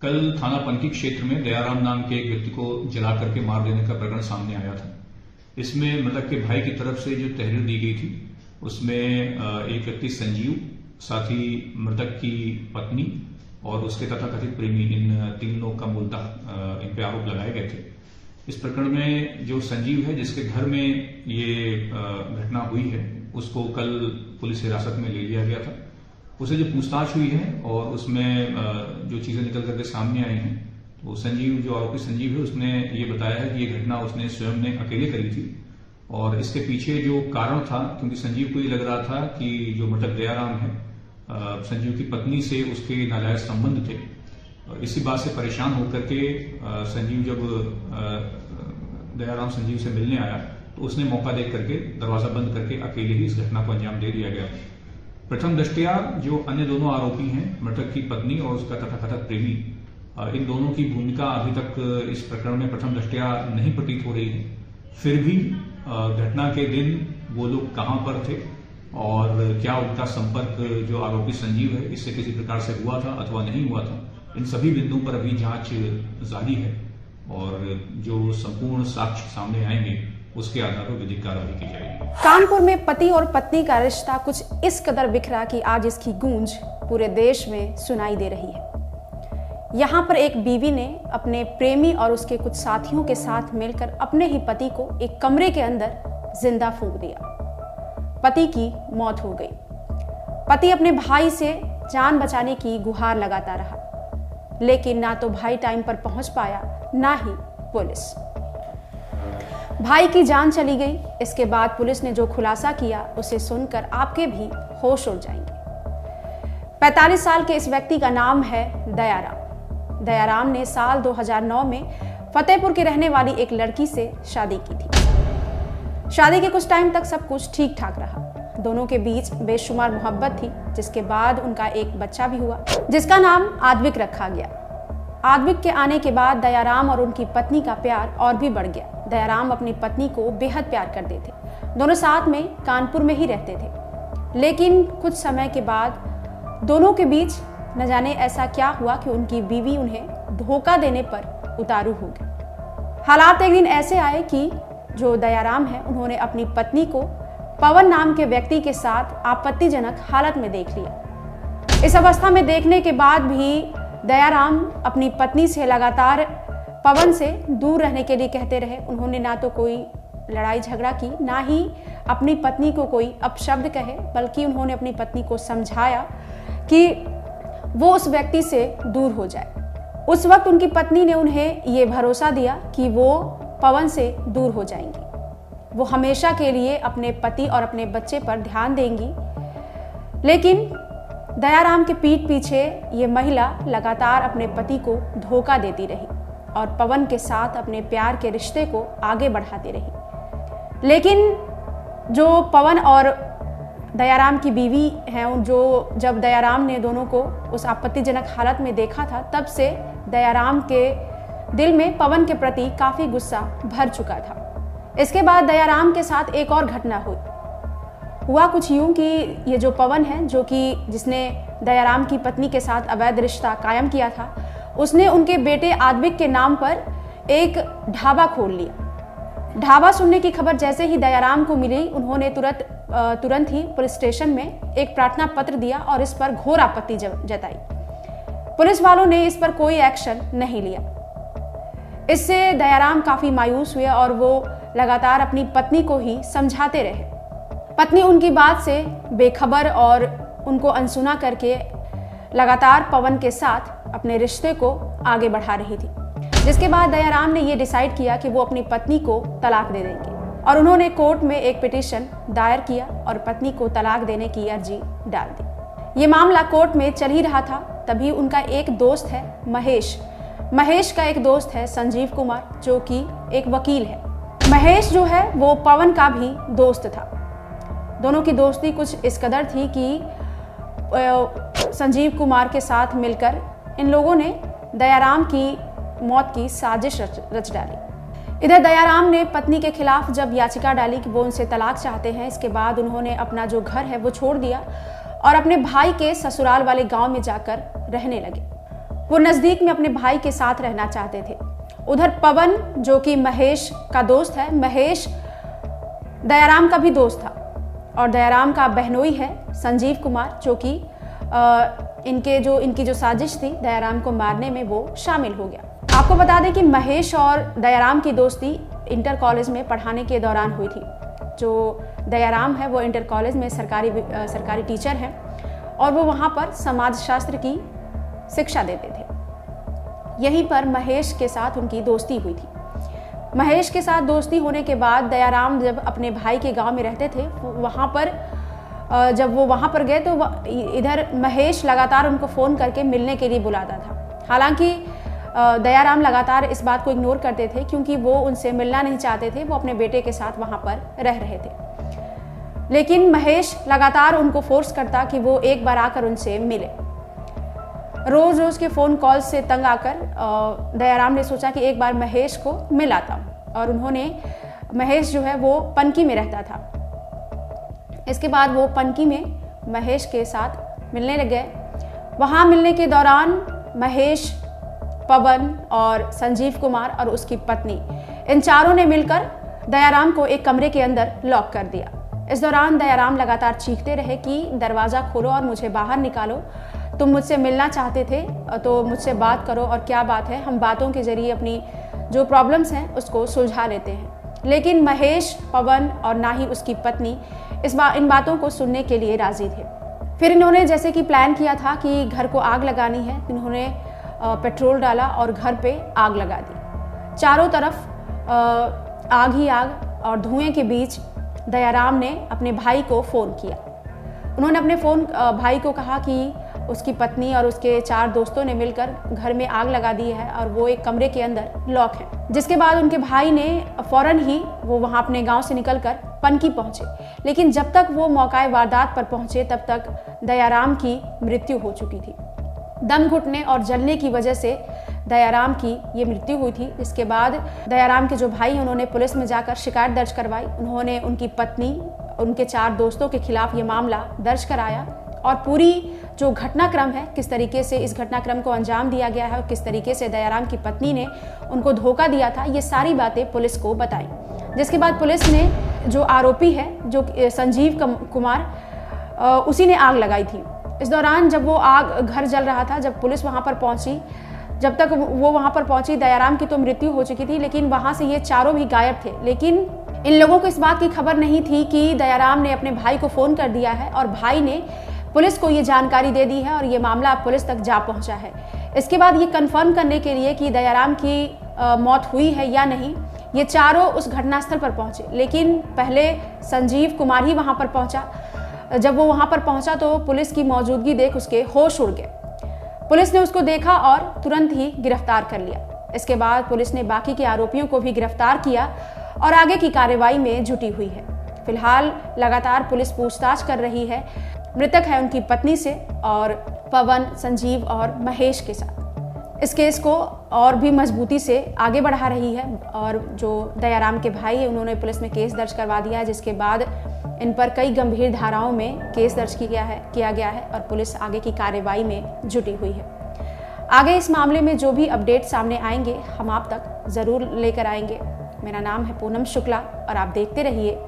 कल थाना पंकी क्षेत्र में दयाराम नाम के एक व्यक्ति को जला करके मार देने का प्रकरण सामने आया था। इसमें मृतक के भाई की तरफ से जो तहरीर दी गई थी उसमें एक व्यक्ति संजीव, साथ ही मृतक की पत्नी और उसके तथाकथित प्रेमी, इन तीन लोग का मूलतः इन पे आरोप लगाए गए थे। इस प्रकरण में जो संजीव है, जिसके घर में ये घटना हुई है, उसको कल पुलिस हिरासत में ले लिया गया था। उसे जो पूछताछ हुई है और उसमें जो चीजें निकल करके सामने आई हैं, तो संजीव, जो आरोपी संजीव है, उसने ये बताया है कि ये घटना उसने स्वयं ने अकेले करी थी और इसके पीछे जो कारण था, क्योंकि संजीव को ये लग रहा था कि जो मृतक दयाराम है, संजीव की पत्नी से उसके नाजायज संबंध थे। इसी बात से परेशान होकर के संजीव जब दयाराम संजीव से मिलने आया तो उसने मौका देख करके दरवाजा बंद करके अकेले ही इस घटना को अंजाम दे दिया गया। प्रथम दृष्टया जो अन्य दोनों आरोपी हैं, मृतक की पत्नी और उसका तथाकथित प्रेमी, इन दोनों की भूमिका अभी तक इस प्रकरण में प्रथम दृष्टया नहीं प्रतीत हो रही है। फिर भी घटना के दिन वो लोग कहां पर थे और क्या उनका संपर्क जो आरोपी संजीव है इससे किसी प्रकार से हुआ था अथवा नहीं हुआ था, इन सभी बिंदुओं पर अभी जांच जारी है और जो संपूर्ण साक्ष्य सामने आएंगे उसके आधार पर विधिक कार्रवाई की जाएगी। कानपुर में पति और पत्नी का रिश्ता कुछ इस कदर बिखरा कि आज इसकी गूंज पूरे देश में सुनाई दे रही है। यहाँ पर एक बीवी ने अपने प्रेमी और उसके कुछ साथियों के साथ मिलकर अपने ही पति को एक कमरे के अंदर जिंदा फूंक दिया। पति की मौत हो गई। पति अपने भाई से जान बचाने की गुहार लगाता रहा, लेकिन ना तो भाई टाइम पर पहुंच पाया, ना ही पुलिस। भाई की जान चली गई। इसके बाद पुलिस ने जो खुलासा किया उसे सुनकर आपके भी होश उड़ जाएंगे। 45 साल के इस व्यक्ति का नाम है दयाराम। दयाराम ने साल 2009 में फतेहपुर की रहने वाली एक लड़की से शादी की थी। शादी के कुछ टाइम तक सब कुछ ठीक ठाक रहा। दोनों के बीच बेशुमार मोहब्बत थी, जिसके बाद उनका एक बच्चा भी हुआ, जिसका नाम आद्विक रखा गया। आद्विक के आने के बाद दयाराम और उनकी पत्नी का प्यार और भी बढ़ गया। दयाराम अपनी पत्नी को बेहद प्यार करते थे। दोनों साथ में कानपुर में ही रहते थे, लेकिन कुछ समय के बाद दोनों के बीच न जाने ऐसा क्या हुआ कि उनकी बीवी उन्हें धोखा देने पर उतारू हो गई। हालात एक दिन ऐसे आए कि जो दयाराम है, उन्होंने अपनी पत्नी को पवन नाम के व्यक्ति के साथ आपत्तिजनक हालत में देख लिया। इस अवस्था में देखने के बाद भी दयाराम अपनी पत्नी से लगातार पवन से दूर रहने के लिए कहते रहे। उन्होंने ना तो कोई लड़ाई झगड़ा की, ना ही अपनी पत्नी को कोई अपशब्द कहे, बल्कि उन्होंने अपनी पत्नी को समझाया कि वो उस व्यक्ति से दूर हो जाए। उस वक्त उनकी पत्नी ने उन्हें ये भरोसा दिया कि वो पवन से दूर हो जाएंगी, वो हमेशा के लिए अपने पति और अपने बच्चे पर ध्यान देंगी। लेकिन दयाराम के पीठ पीछे ये महिला लगातार अपने पति को धोखा देती रही और पवन के साथ अपने प्यार के रिश्ते को आगे बढ़ाती रही। लेकिन जो पवन और दयाराम की बीवी हैं, जो जब दयाराम ने दोनों को उस आपत्तिजनक हालत में देखा था, तब से दयाराम के दिल में पवन के प्रति काफी गुस्सा भर चुका था। इसके बाद दयाराम के साथ एक और घटना हुआ कुछ यूं कि ये जो पवन है, जो कि जिसने दयाराम की पत्नी के साथ अवैध रिश्ता कायम किया था, उसने उनके बेटे आद्विक के नाम पर एक ढाबा खोल लिया। ढाबा सुनने की खबर जैसे ही दयाराम को मिली, उन्होंने तुरंत ही पुलिस स्टेशन में एक प्रार्थना पत्र दिया और इस पर घोर आपत्ति जताई। पुलिस वालों ने इस पर कोई एक्शन नहीं लिया। इससे दयाराम काफी मायूस हुए और वो लगातार अपनी पत्नी को ही समझाते रहे। पत्नी उनकी बात से बेखबर और उनको अनसुना करके लगातार पवन के साथ अपने रिश्ते को आगे बढ़ा रही थी, जिसके बाद दयाराम ने यह डिसाइड किया कि वो अपनी पत्नी को तलाक दे देंगे और उन्होंने कोर्ट में एक पिटीशन दायर किया और पत्नी को तलाक देने की अर्जी डाल दी। ये मामला कोर्ट में चल ही रहा था, तभी उनका एक दोस्त है महेश का एक दोस्त है संजीव कुमार, जो कि एक वकील है। महेश जो है वो पवन का भी दोस्त था। दोनों की दोस्ती कुछ इस कदर थी कि संजीव कुमार के साथ मिलकर इन लोगों ने दयाराम की मौत की साजिश रच डाली। इधर दयाराम ने पत्नी के खिलाफ जब याचिका डाली कि वो उनसे तलाक चाहते हैं, इसके बाद उन्होंने अपना जो घर है वो छोड़ दिया और अपने भाई के ससुराल वाले गांव में जाकर रहने लगे। वो नज़दीक में अपने भाई के साथ रहना चाहते थे। उधर पवन जो कि महेश का दोस्त है, महेश दयाराम का भी दोस्त था और दयाराम का बहनोई है संजीव कुमार, जो कि इनकी जो साजिश थी दयाराम को मारने में वो शामिल हो गया। आपको बता दें कि महेश और दयाराम की दोस्ती इंटर कॉलेज में पढ़ाने के दौरान हुई थी। जो दयाराम है वो इंटर कॉलेज में सरकारी टीचर हैं और वो वहाँ पर समाजशास्त्र की शिक्षा देते थे। यहीं पर महेश के साथ उनकी दोस्ती हुई थी। महेश के साथ दोस्ती होने के बाद दयाराम जब अपने भाई के गांव में रहते थे, वहाँ पर जब वो वहाँ पर गए तो इधर महेश लगातार उनको फ़ोन करके मिलने के लिए बुलाता था। हालांकि दयाराम लगातार इस बात को इग्नोर करते थे क्योंकि वो उनसे मिलना नहीं चाहते थे, वो अपने बेटे के साथ वहाँ पर रह रहे थे। लेकिन महेश लगातार उनको फोर्स करता कि वो एक बार आकर उनसे मिले। रोज रोज के फ़ोन कॉल से तंग आकर दयाराम ने सोचा कि एक बार महेश को मिलाता हूँ, और उन्होंने महेश जो है वो पनकी में रहता था। इसके बाद वो पनकी में महेश के साथ मिलने लग गए। वहाँ मिलने के दौरान महेश, पवन और संजीव कुमार और उसकी पत्नी, इन चारों ने मिलकर दयाराम को एक कमरे के अंदर लॉक कर दिया। इस दौरान दयाराम लगातार चीखते रहे कि दरवाज़ा खोलो और मुझे बाहर निकालो, तुम मुझसे मिलना चाहते थे तो मुझसे बात करो, और क्या बात है, हम बातों के जरिए अपनी जो प्रॉब्लम्स हैं उसको सुलझा लेते हैं। लेकिन महेश, पवन और ना ही उसकी पत्नी इन बातों को सुनने के लिए राजी थे। फिर इन्होंने जैसे कि प्लान किया था कि घर को आग लगानी है, इन्होंने पेट्रोल डाला और घर पे आग लगा दी। चारों तरफ आग ही आग और धुएं के बीच दयाराम ने अपने भाई को फ़ोन किया। उन्होंने अपने भाई को कहा कि उसकी पत्नी और उसके 4 दोस्तों ने मिलकर घर में आग लगा दी है और वो एक कमरे के अंदर लॉक है। जिसके बाद उनके भाई ने फौरन ही वो वहाँ अपने गांव से निकलकर पनकी पहुँचे। लेकिन जब तक वो मौका वारदात पर पहुँचे तब तक दयाराम की मृत्यु हो चुकी थी। दम घुटने और जलने की वजह से दयाराम की ये मृत्यु हुई थी। इसके बाद दयाराम के जो भाई हैं उन्होंने पुलिस में जाकर शिकायत दर्ज करवाई। उन्होंने उनकी पत्नी, उनके 4 दोस्तों के खिलाफ ये मामला दर्ज कराया और पूरी जो घटनाक्रम है, किस तरीके से इस घटनाक्रम को अंजाम दिया गया है और किस तरीके से दयाराम की पत्नी ने उनको धोखा दिया था, ये सारी बातें पुलिस को बताई। जिसके बाद पुलिस ने जो आरोपी है, जो संजीव कुमार, उसी ने आग लगाई थी। इस दौरान जब वो आग घर जल रहा था, जब पुलिस वहाँ पर पहुँची, जब तक वो वहाँ पर पहुँची दयाराम की तो मृत्यु हो चुकी थी, लेकिन वहाँ से ये चारों भी गायब थे। लेकिन इन लोगों को इस बात की खबर नहीं थी कि दयाराम ने अपने भाई को फ़ोन कर दिया है और भाई ने पुलिस को ये जानकारी दे दी है और ये मामला पुलिस तक जा पहुंचा है। इसके बाद ये कंफर्म करने के लिए कि दयाराम की मौत हुई है या नहीं, ये चारों उस घटनास्थल पर पहुंचे। लेकिन पहले संजीव कुमार ही वहां पर पहुंचा। जब वो वहां पर पहुंचा तो पुलिस की मौजूदगी देख उसके होश उड़ गए। पुलिस ने उसको देखा और तुरंत ही गिरफ्तार कर लिया। इसके बाद पुलिस ने बाकी के आरोपियों को भी गिरफ्तार किया और आगे की कार्रवाई में जुटी हुई है। फिलहाल लगातार पुलिस पूछताछ कर रही है। मृतक है उनकी पत्नी से और पवन, संजीव और महेश के साथ। इस केस को और भी मजबूती से आगे बढ़ा रही है और जो दयाराम के भाई है उन्होंने पुलिस में केस दर्ज करवा दिया है, जिसके बाद इन पर कई गंभीर धाराओं में केस दर्ज किया गया है और पुलिस आगे की कार्रवाई में जुटी हुई है। आगे इस मामले में जो भी अपडेट सामने आएंगे हम आप तक ज़रूर लेकर आएंगे। मेरा नाम है पूनम शुक्ला और आप देखते रहिए